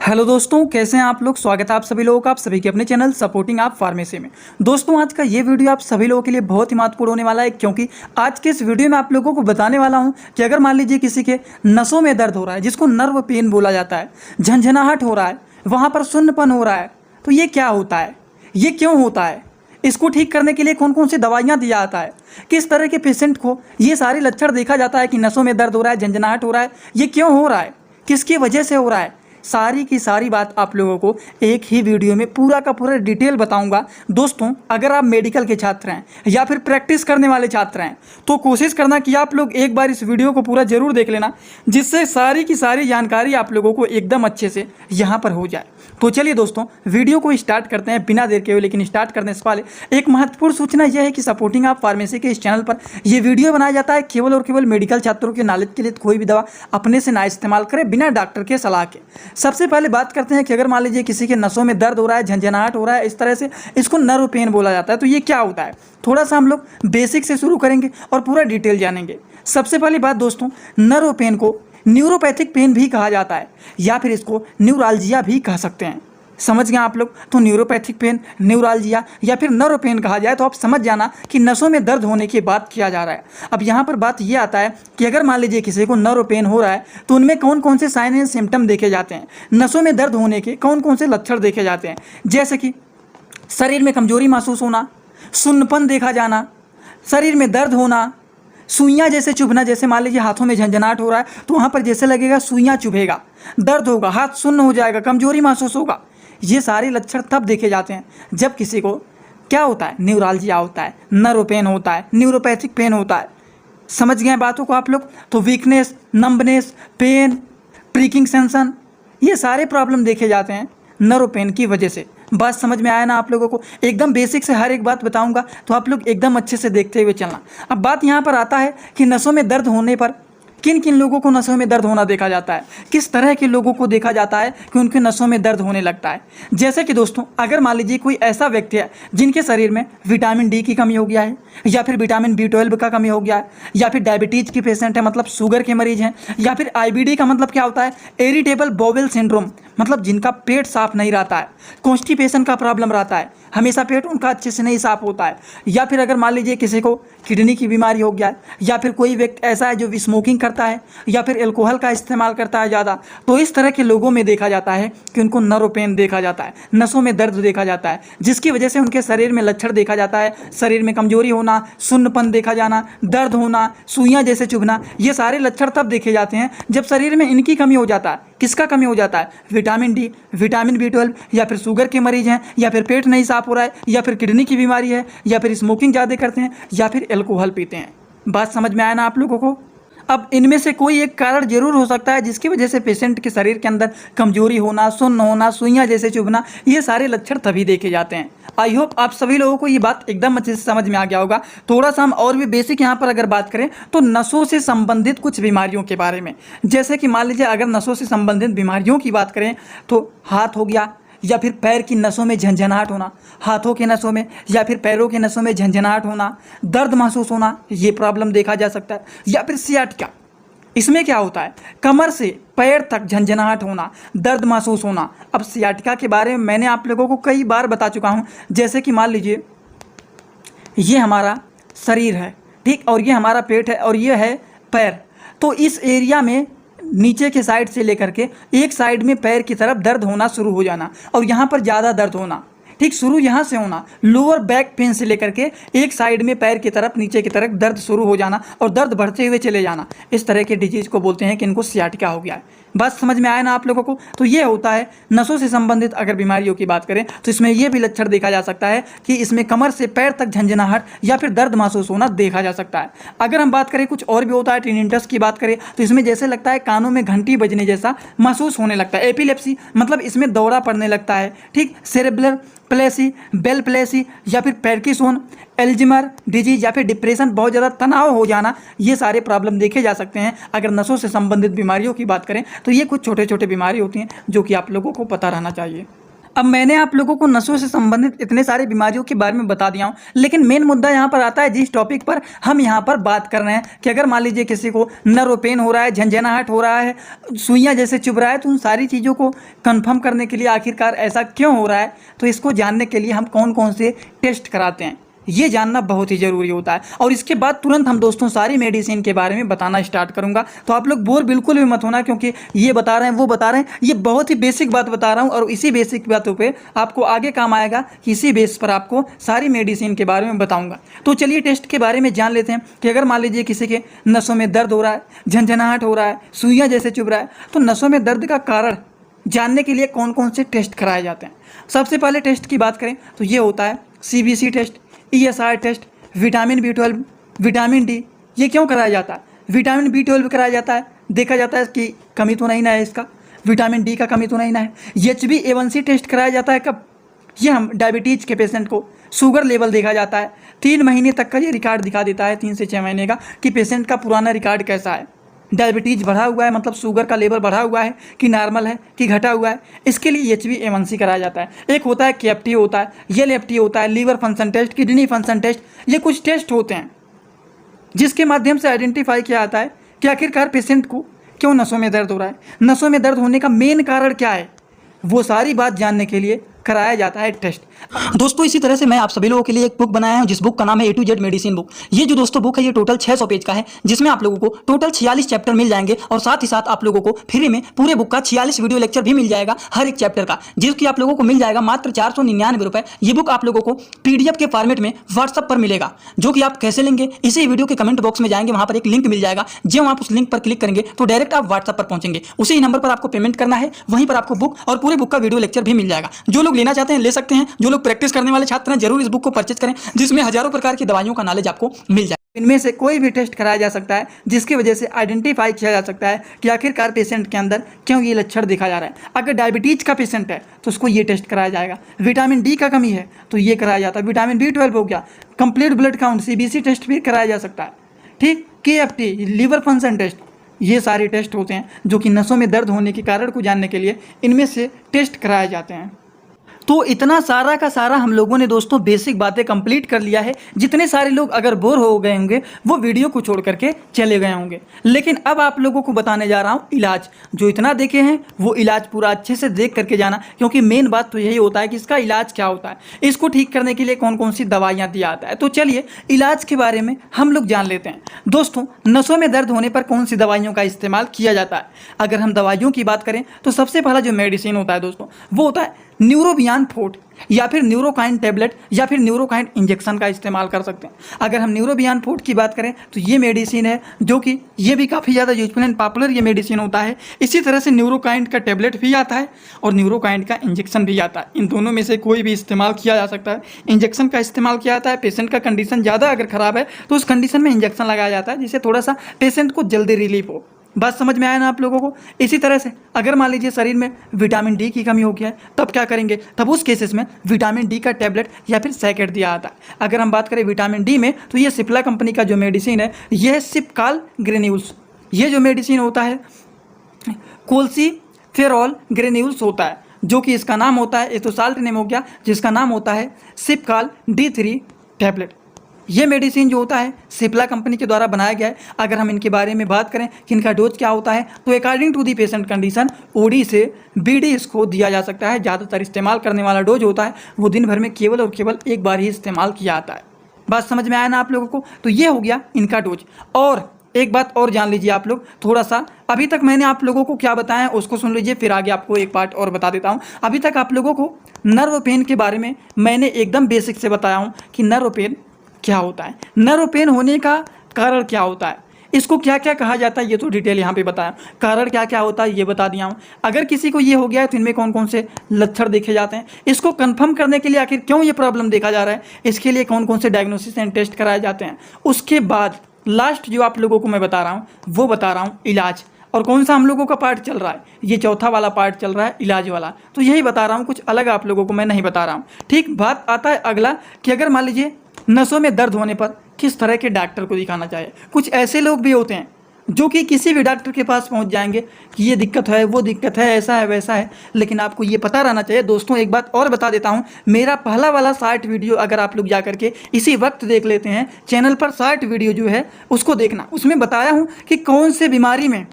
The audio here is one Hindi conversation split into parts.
हेलो दोस्तों, कैसे हैं आप लोग। स्वागत है आप सभी लोगों का आप सभी के अपने चैनल सपोर्टिंग आप फार्मेसी में। दोस्तों, आज का ये वीडियो आप सभी लोगों के लिए बहुत ही महत्वपूर्ण होने वाला है, क्योंकि आज के इस वीडियो में आप लोगों को बताने वाला हूं कि अगर मान लीजिए किसी के नसों में दर्द हो रहा है, जिसको नर्व पेन बोला जाता है, झंझनाहट हो रहा है, वहाँ पर सुन्नपन हो रहा है, तो ये क्या होता है, ये क्यों होता है, इसको ठीक करने के लिए कौन कौन सी दवाइयाँ दिया जाता है, किस तरह के पेशेंट को ये सारे लक्षण देखा जाता है कि नसों में दर्द हो रहा है, झंझनाहट हो रहा है, ये क्यों हो रहा है, किसकी वजह से हो रहा है, सारी की सारी बात आप लोगों को एक ही वीडियो में पूरा का पूरा डिटेल बताऊंगा। दोस्तों, अगर आप मेडिकल के छात्र हैं या फिर प्रैक्टिस करने वाले छात्र हैं तो कोशिश करना कि आप लोग एक बार इस वीडियो को पूरा जरूर देख लेना, जिससे सारी की सारी जानकारी आप लोगों को एकदम अच्छे से यहाँ पर हो जाए। तो चलिए दोस्तों, वीडियो को स्टार्ट करते हैं बिना देर के हुए। लेकिन स्टार्ट करने से पहले एक महत्वपूर्ण सूचना यह है कि सपोर्टिंग आप फार्मेसी के इस चैनल पर यह वीडियो बनाया जाता है केवल और केवल मेडिकल छात्रों के नॉलेज के लिए। कोई भी दवा अपने से ना इस्तेमाल करें बिना डॉक्टर के सलाह के। सबसे पहले बात करते हैं कि अगर मान लीजिए किसी के नसों में दर्द हो रहा है, झंझनाहट हो रहा है, इस तरह से इसको नर्व पेन बोला जाता है, तो ये क्या होता है, थोड़ा सा हम लोग बेसिक से शुरू करेंगे और पूरा डिटेल जानेंगे। सबसे पहली बात दोस्तों, नर्व पेन को न्यूरोपैथिक पेन भी कहा जाता है या फिर इसको न्यूरालजिया भी कह सकते हैं। समझ गए आप लोग। तो न्यूरोपैथिक पेन, न्यूरालजिया या फिर नर्व पेन कहा जाए तो आप समझ जाना कि नसों में दर्द होने की बात किया जा रहा है। अब यहाँ पर बात ये आता है कि अगर मान लीजिए किसी को नर्व पेन हो रहा है तो उनमें कौन कौन से साइन एंड सिम्टम देखे जाते हैं, नसों में दर्द होने के कौन कौन से लक्षण देखे जाते हैं। जैसे कि शरीर में कमजोरी महसूस होना, सुन्नपन देखा जाना, शरीर में दर्द होना, सुइयाँ जैसे चुभना, जैसे मान लीजिए हाथों में झंझनाहट हो रहा है तो वहाँ पर जैसे लगेगा सुइयाँ चुभेगा, दर्द होगा, हाथ सुन्न हो जाएगा, कमजोरी महसूस होगा। ये सारे लक्षण तब देखे जाते हैं जब किसी को क्या होता है, न्यूरालजिया होता है, नर्व पेन होता है, न्यूरोपैथिक पेन होता है। समझ गए बातों को आप लोग। तो weakness, numbness, pain, pricking sensation, ये सारे प्रॉब्लम देखे जाते हैं नर्व पेन की वजह से। बात समझ में आया ना आप लोगों को। एकदम बेसिक से हर एक बात बताऊंगा तो आप लोग एकदम अच्छे से देखते हुए चलना। अब बात यहाँ पर आता है कि नसों में दर्द होने पर किन किन लोगों को नसों में दर्द होना देखा जाता है, किस तरह के लोगों को देखा जाता है कि उनके नसों में दर्द होने लगता है। जैसे कि दोस्तों, अगर मान लीजिए कोई ऐसा व्यक्ति है जिनके शरीर में विटामिन डी की कमी हो गया है, या फिर विटामिन B12 का कमी हो गया है, या फिर डायबिटीज की पेशेंट है, मतलब शुगर के मरीज हैं, या फिर IBD का मतलब क्या होता है, इरिटेबल बाउल सिंड्रोम, मतलब जिनका पेट साफ नहीं रहता है, कॉन्स्टिपेशन का प्रॉब्लम रहता है, हमेशा पेट उनका अच्छे से नहीं साफ होता है, या फिर अगर मान लीजिए किसी को किडनी की बीमारी हो गया है, या फिर कोई व्यक्ति ऐसा है जो स्मोकिंग करता है या फिर अल्कोहल का इस्तेमाल करता है ज़्यादा, तो इस तरह के लोगों में देखा जाता है कि उनको नर्व पेन देखा जाता है, नसों में दर्द देखा जाता है, जिसकी वजह से उनके शरीर में लक्षण देखा जाता है, शरीर में कमजोरी होना, सुन्नपन देखा जाना, दर्द होना, सुइयाँ जैसे चुभना। ये सारे लक्षण तब देखे जाते हैं जब शरीर में इनकी कमी हो जाता है। किसका कमी हो जाता है, विटामिन डी, विटामिन B12, या फिर शुगर के मरीज हैं, या फिर पेट नहीं साफ हो रहा है, या फिर किडनी की बीमारी है, या फिर स्मोकिंग ज़्यादा करते हैं, या फिर अल्कोहल पीते हैं। बात समझ में आया ना आप लोगों को। अब इनमें से कोई एक कारण जरूर हो सकता है जिसकी वजह से पेशेंट के शरीर के अंदर कमजोरी होना, सुन्न होना, सुइयाँ जैसे चुभना, ये सारे लक्षण तभी देखे जाते हैं। आई होप आप सभी लोगों को ये बात एकदम अच्छे से समझ में आ गया होगा। थोड़ा सा हम और भी बेसिक यहाँ पर अगर बात करें तो नसों से संबंधित कुछ बीमारियों के बारे में। जैसे कि मान लीजिए अगर नसों से संबंधित बीमारियों की बात करें तो हाथ हो गया, या फिर पैर की नसों में झंझनाहट होना, हाथों के नसों में या फिर पैरों के नसों में झंझनाहट होना, दर्द महसूस होना, ये प्रॉब्लम देखा जा सकता है। या फिर सियाटिका, इसमें क्या होता है, कमर से पैर तक झंझनाहट होना, दर्द महसूस होना। अब सियाटिका के बारे में मैंने आप लोगों को कई बार बता चुका हूँ। जैसे कि मान लीजिए ये हमारा शरीर है, ठीक, और ये हमारा पेट है, और ये है पैर। तो इस एरिया में नीचे के साइड से लेकर के एक साइड में पैर की तरफ दर्द होना शुरू हो जाना, और यहाँ पर ज़्यादा दर्द होना, ठीक, शुरू यहाँ से होना, लोअर बैक पेन से लेकर के एक साइड में पैर की तरफ नीचे की तरफ दर्द शुरू हो जाना और दर्द बढ़ते हुए चले जाना। इस तरह के डिजीज को बोलते हैं कि इनको सियाटिका हो गया है। बात समझ में आया ना आप लोगों को। तो ये होता है नसों से संबंधित अगर बीमारियों की बात करें तो इसमें यह भी लक्षण देखा जा सकता है कि इसमें कमर से पैर तक झंझनाहट या फिर दर्द महसूस होना देखा जा सकता है। अगर हम बात करें कुछ और भी होता है, टिनिटस की बात करें तो इसमें जैसे लगता है कानों में घंटी बजने जैसा महसूस होने लगता है। एपिलेप्सी, मतलब इसमें दौरा पड़ने लगता है, ठीक, सेरेब्रल प्लेसी, बेल प्लेसी, या फिर पैर्किंसन, एल्जीमर डिजीज, या फिर डिप्रेशन, बहुत ज़्यादा तनाव हो जाना, ये सारे प्रॉब्लम देखे जा सकते हैं। अगर नसों से संबंधित बीमारियों की बात करें तो ये कुछ छोटे छोटे बीमारी होती हैं जो कि आप लोगों को पता रहना चाहिए। अब मैंने आप लोगों को नसों से संबंधित इतने सारे बीमारियों के बारे में बता दिया हूँ, लेकिन मेन मुद्दा यहाँ पर आता है जिस टॉपिक पर हम यहाँ पर बात कर रहे हैं कि अगर मान लीजिए किसी को नर्व पेन हो रहा है, झंझनाहट हो रहा है, सुइयाँ जैसे चुभ रहा है, तो उन सारी चीज़ों को कंफर्म करने के लिए आखिरकार ऐसा क्यों हो रहा है, तो इसको जानने के लिए हम कौन कौन से टेस्ट कराते हैं ये जानना बहुत ही ज़रूरी होता है। और इसके बाद तुरंत हम दोस्तों सारी मेडिसिन के बारे में बताना स्टार्ट करूंगा, तो आप लोग बोर बिल्कुल भी मत होना, क्योंकि ये बता रहे हैं वो बता रहे हैं, ये बहुत ही बेसिक बात बता रहा हूँ और इसी बेसिक बातों पे आपको आगे काम आएगा कि इसी बेस पर आपको सारी मेडिसिन के बारे में बताऊँगा। तो चलिए टेस्ट के बारे में जान लेते हैं कि अगर मान लीजिए किसी के नसों में दर्द हो रहा है, झंझनाहट हो रहा है, सुइयाँ जैसे चुभ रहा है, तो नसों में दर्द का कारण जानने के लिए कौन कौन से टेस्ट कराए जाते हैं। सबसे पहले टेस्ट की बात करें तो ये होता है CBC test, ESR test, vitamin B12, vitamin D। ये क्यों कराया जाता है? विटामिन B12 कराया जाता है, देखा जाता है कि कमी तो नहीं ना है इसका, विटामिन D का कमी तो नहीं ना है। HbA1c टेस्ट कराया जाता है कब? ये हम डायबिटीज़ के पेशेंट को शुगर लेवल देखा जाता है, 3 महीने तक का ये रिकॉर्ड दिखा देता है, 3 से 6 महीने का, कि पेशेंट का पुराना रिकॉर्ड कैसा है, डायबिटीज़ बढ़ा हुआ है, मतलब शुगर का लेवल बढ़ा हुआ है कि नॉर्मल है कि घटा हुआ है। इसके लिए HbA1c कराया जाता है। एक होता है KFT होता है, LFT होता है, liver function test, kidney function test. ये कुछ टेस्ट होते हैं जिसके माध्यम से आइडेंटिफाई किया जाता है कि आखिरकार पेशेंट को क्यों नसों में दर्द हो रहा है, नसों में दर्द होने का मेन कारण क्या है, वो सारी बात जानने के लिए कराया जाता है टेस्ट। दोस्तों इसी तरह से मैं आप सभी लोगों के लिए एक बुक बनाया हूं जिस बुक का नाम है A to Z medicine book. ये जो दोस्तों बुक है ये टोटल 600 पेज का है, जिसमें आप लोगों को टोटल 46 चैप्टर मिल जाएंगे और साथ ही साथ आप लोगों को फ्री में पूरे बुक का 46 वीडियो लेक्चर भी मिल जाएगा हर एक चैप्टर का, जिसकी आप लोगों को मिल जाएगा मात्र 499 रुपये। ये बुक आप लोगों को PDF के फॉर्मेट में व्हाट्सअप पर मिलेगा, जो कि आप कैसे लेंगे इसी वीडियो के कमेंट बॉक्स में जाएंगे, वहाँ पर एक लिंक मिल जाएगा। जब आप उस लिंक पर क्लिक करेंगे तो डायरेक्ट आप व्हाट्सअप पर पहुंचेंगे, उसी नंबर पर आपको पेमेंट करना है, वहीं पर आपको बुक और पूरे बुक का वीडियो लेक्चर भी मिल जाएगा। जो लोग लेना चाहते हैं ले सकते हैं, जो लोग प्रैक्टिस करने वाले छात्र हैं जरूर इस बुक को परचेज करें, जिसमें हजारों प्रकार की दवाइयों का नॉलेज आपको मिल जाए। इनमें से कोई भी टेस्ट कराया जा सकता है जिसकी वजह से आइडेंटिफाई किया जा सकता है कि आखिरकार पेशेंट के अंदर क्यों ये लक्षण देखा जा रहा है। अगर डायबिटीज का पेशेंट है तो उसको ये टेस्ट कराया जाएगा, विटामिन D का कमी है तो ये कराया जाता है, विटामिन B12 हो गया, complete blood count CBC test भी कराया जा सकता है, ठीक, KFT, लीवर फंक्शन टेस्ट। ये सारे टेस्ट होते हैं जो कि नसों में दर्द होने के कारण को जानने के लिए इनमें से टेस्ट कराए जाते हैं। तो इतना सारा का सारा हम लोगों ने दोस्तों बेसिक बातें कंप्लीट कर लिया है। जितने सारे लोग अगर बोर हो गए होंगे वो वीडियो को छोड़ करके चले गए होंगे, लेकिन अब आप लोगों को बताने जा रहा हूँ इलाज। जो इतना देखे हैं वो इलाज पूरा अच्छे से देख करके जाना, क्योंकि मेन बात तो यही होता है कि इसका इलाज क्या होता है, इसको ठीक करने के लिए कौन कौन सी दवाइयाँ दिया जाता है। तो चलिए इलाज के बारे में हम लोग जान लेते हैं। दोस्तों नसों में दर्द होने पर कौन सी दवाइयों का इस्तेमाल किया जाता है। अगर हम दवाइयों की बात करें तो सबसे पहला जो मेडिसिन होता है दोस्तों वो होता है न्यूरोबियान फोर्ट, या फिर न्यूरोकाइन टैबलेट, या फिर न्यूरोकाइन इंजेक्शन का इस्तेमाल कर सकते हैं। अगर हम न्यूरोबियान फोर्ट की बात करें तो ये मेडिसिन है जो कि ये भी काफ़ी ज़्यादा यूजफुल एंड पॉपुलर ये मेडिसिन होता है। इसी तरह से न्यूरोकाइन का टैबलेट भी आता है और न्यूरोकाइन का इंजेक्शन भी आता है। इन दोनों में से कोई भी इस्तेमाल किया जा सकता है। इंजेक्शन का इस्तेमाल किया जाता है, पेशेंट का कंडीशन ज़्यादा अगर ख़राब है तो उस कंडीशन में इंजेक्शन लगाया जाता है जिससे थोड़ा सा पेशेंट को जल्दी रिलीफ हो। बात समझ में आया ना आप लोगों को। इसी तरह से अगर मान लीजिए शरीर में विटामिन D की कमी हो गया है तब क्या करेंगे, तब उस केसेस में विटामिन D का टैबलेट या फिर सैकेट दिया जाता है। अगर हम बात करें विटामिन D में तो ये सिप्ला कंपनी का जो मेडिसिन है ये है सिपकाल ग्रेन्यूल्स। ये जो मेडिसिन होता है कोल्सीफेरॉल ग्रेन्यूल्स होता है, जो कि इसका नाम होता है, ये तो साल्ट नेम हो गया, जिसका नाम होता है सिपकाल D3 टैबलेट। ये मेडिसिन जो होता है सिप्ला कंपनी के द्वारा बनाया गया है। अगर हम इनके बारे में बात करें कि इनका डोज क्या होता है तो according to the patient condition OD से BD इसको दिया जा सकता है। ज़्यादातर इस्तेमाल करने वाला डोज होता है वो दिन भर में केवल और केवल एक बार ही इस्तेमाल किया जाता है। बात समझ में आया ना आप लोगों को। तो ये हो गया इनका डोज। और एक बात और जान लीजिए आप लोग थोड़ा सा, अभी तक मैंने आप लोगों को क्या बताया उसको सुन लीजिए, फिर आगे आपको एक पार्ट और बता देता हूँ। अभी तक आप लोगों को नर्व पेन के बारे में मैंने एकदम बेसिक से बताया हूँ कि नर्व पेन क्या होता है, नर्व पेन होने का कारण क्या होता है, इसको क्या क्या कहा जाता है ये तो डिटेल यहाँ पे बताया, कारण क्या क्या होता है ये बता दिया हूँ। अगर किसी को ये हो गया है तो इनमें कौन कौन से लक्षण देखे जाते हैं, इसको कंफर्म करने के लिए आखिर क्यों ये प्रॉब्लम देखा जा रहा है, इसके लिए कौन कौन से डायग्नोसिस एंड टेस्ट कराए जाते हैं। उसके बाद लास्ट जो आप लोगों को मैं बता रहा हूँ वो बता रहा हूँ इलाज। और कौन सा हम लोगों का पार्ट चल रहा है, ये चौथा वाला पार्ट चल रहा है इलाज वाला। तो यही बता रहा हूँ, कुछ अलग आप लोगों को मैं नहीं बता रहा हूँ। ठीक, बात आता है अगला कि अगर मान लीजिए नसों में दर्द होने पर किस तरह के डॉक्टर को दिखाना चाहिए। कुछ ऐसे लोग भी होते हैं जो कि किसी भी डॉक्टर के पास पहुंच जाएंगे कि ये दिक्कत है, वो दिक्कत है, ऐसा है, वैसा है। लेकिन आपको ये पता रहना चाहिए दोस्तों। एक बात और बता देता हूं, मेरा पहला वाला 60 वीडियो अगर आप लोग जा करके इसी वक्त देख लेते हैं, चैनल पर 60 वीडियो जो है उसको देखना। उसमें बताया हूँ कि कौन से बीमारी में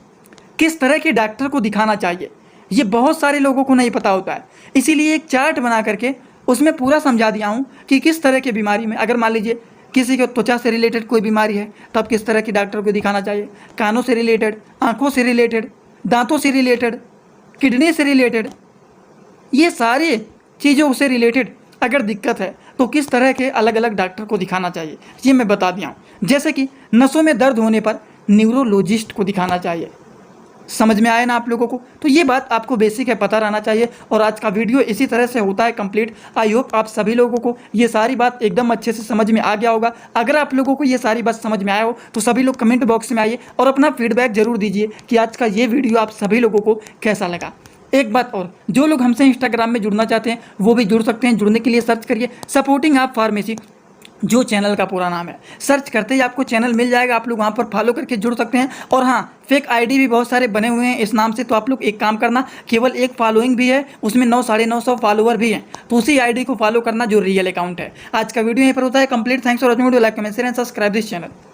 किस तरह के डॉक्टर को दिखाना चाहिए। ये बहुत सारे लोगों को नहीं पता होता है, इसीलिए एक चार्ट बना करके उसमें पूरा समझा दिया हूँ कि किस तरह की बीमारी में, अगर मान लीजिए किसी को त्वचा से रिलेटेड कोई बीमारी है तो अब किस तरह की डॉक्टर को दिखाना चाहिए, कानों से रिलेटेड, आंखों से रिलेटेड, दांतों से रिलेटेड, किडनी से रिलेटेड, ये सारी चीज़ों से रिलेटेड अगर दिक्कत है तो किस तरह के अलग अलग डॉक्टर को दिखाना चाहिए, ये मैं बता दिया हूँ। जैसे कि नसों में दर्द होने पर न्यूरोलॉजिस्ट को दिखाना चाहिए। समझ में आया ना आप लोगों को? तो ये बात आपको बेसिक है, पता रहना चाहिए। और आज का वीडियो इसी तरह से होता है कंप्लीट। आई होप आप सभी लोगों को ये सारी बात एकदम अच्छे से समझ में आ गया होगा। अगर आप लोगों को ये सारी बात समझ में आया हो तो सभी लोग कमेंट बॉक्स में आइए और अपना फीडबैक जरूर दीजिए कि आज का ये वीडियो आप सभी लोगों को कैसा लगा। एक बात और, जो लोग हमसे इंस्टाग्राम में जुड़ना चाहते हैं वो भी जुड़ सकते हैं। जुड़ने के लिए सर्च करिए सपोर्टिंग आप फार्मेसी, जो चैनल का पूरा नाम है। सर्च करते ही आपको चैनल मिल जाएगा, आप लोग वहाँ पर फॉलो करके जुड़ सकते हैं। और हाँ, फेक आईडी भी बहुत सारे बने हुए हैं इस नाम से, तो आप लोग एक काम करना, केवल एक फॉलोइंग भी है, उसमें 900-950 फॉलोवर भी हैं, तो उसी आईडी को फॉलो करना जो रियल अकाउंट है। आज का वीडियो यहीं पर होता है complete. Thanks for watching video, like comment share and subscribe this channel.